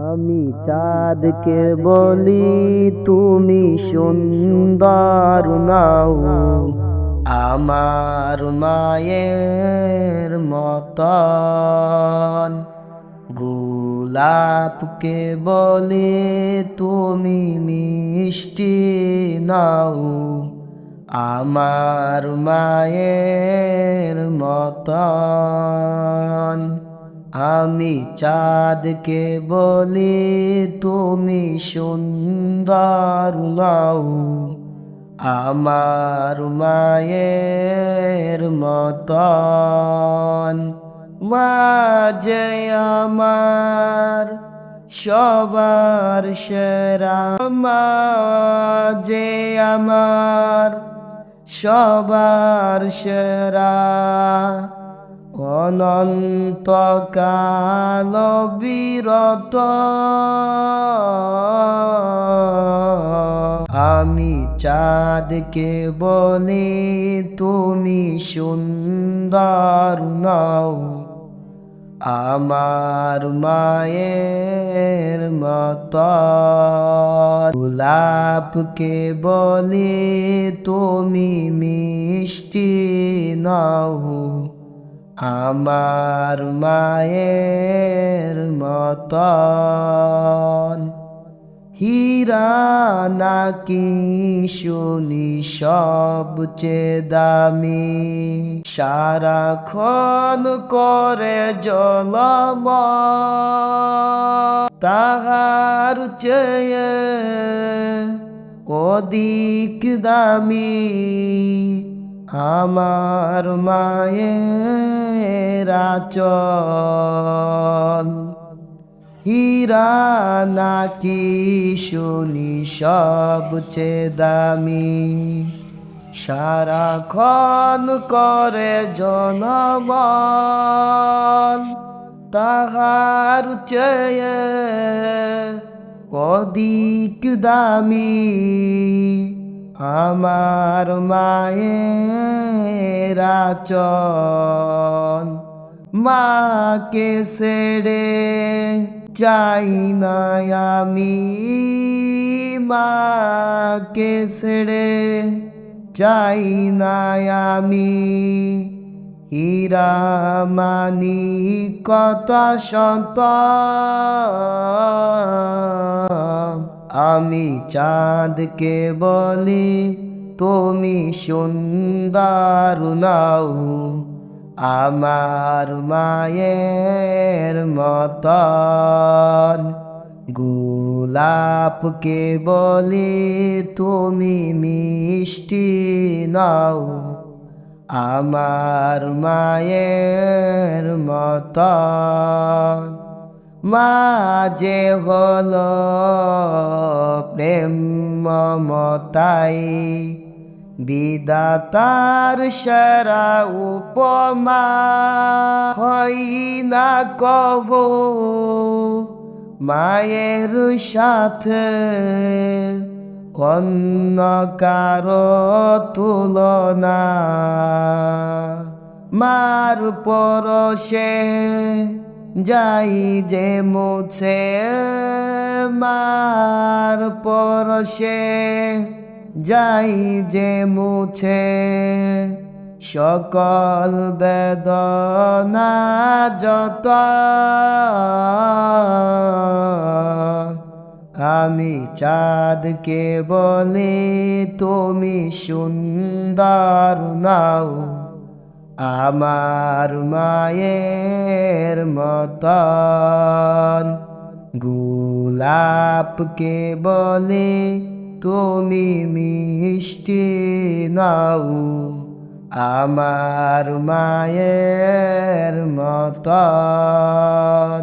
আমি চাঁদকে বলি তুমি সুন্দর নাও, আমার মায়ের মতন। গোলাপকে বলি তুমি মিষ্টি নাও, আমার মায়ের মতন। আমি চাঁদকে বলি তুমি সুন্দর নাও, আমার মায়ের মতন। মাঝে আমার সবার সেরা, মাঝে আমার সবার সেরা, অনন্তকাল বিরত। আমি চাঁদকে বলি তুমি সুন্দর নাও, আমার মায়ের মতন। গোলাপকে বলি তুমি মিষ্টি নাও, আমার মায়ের মতন। হীরা নাকি শুনি সবচেয়ে দামি, সারাক্ষণ করে ঝলমল, তাহার চেয়ে অধিক দামি আমার মায়ের আঁচল। হীরা নাকি শুনি সবচেয়ে দামি, সারাক্ষণ করে ঝলমল, তাহার চেয়ে অধিক দামি আমার মায়ের আঁচল। মাকে ছেড়ে যাই না আমি, মাকে ছেড়ে যাই না আমি, হীরা মানিক শত। আমি চাঁদকে বলি তুমি সুন্দর নাও, আমার মায়ের মতন। গোলাপকে বলি তুমি মিষ্টি নাও, আমার মায়ের মতন। মাঝে হলো প্রেম মমতাই বিধাতার সেরা উপমা, হয় না কবো মায়ের সাথে অন্য কারো তুলনা। মার পরশে যাই যে মুছে, মার পরশে যাই যে মুছে, সকল বেদনা যত। আমি চাঁদকে বলি তুমি সুন্দর নাও, আমার মায়ের মতন। গোলাপকে বলি তুমি মিষ্টি নাও, আমার মায়ের মতন।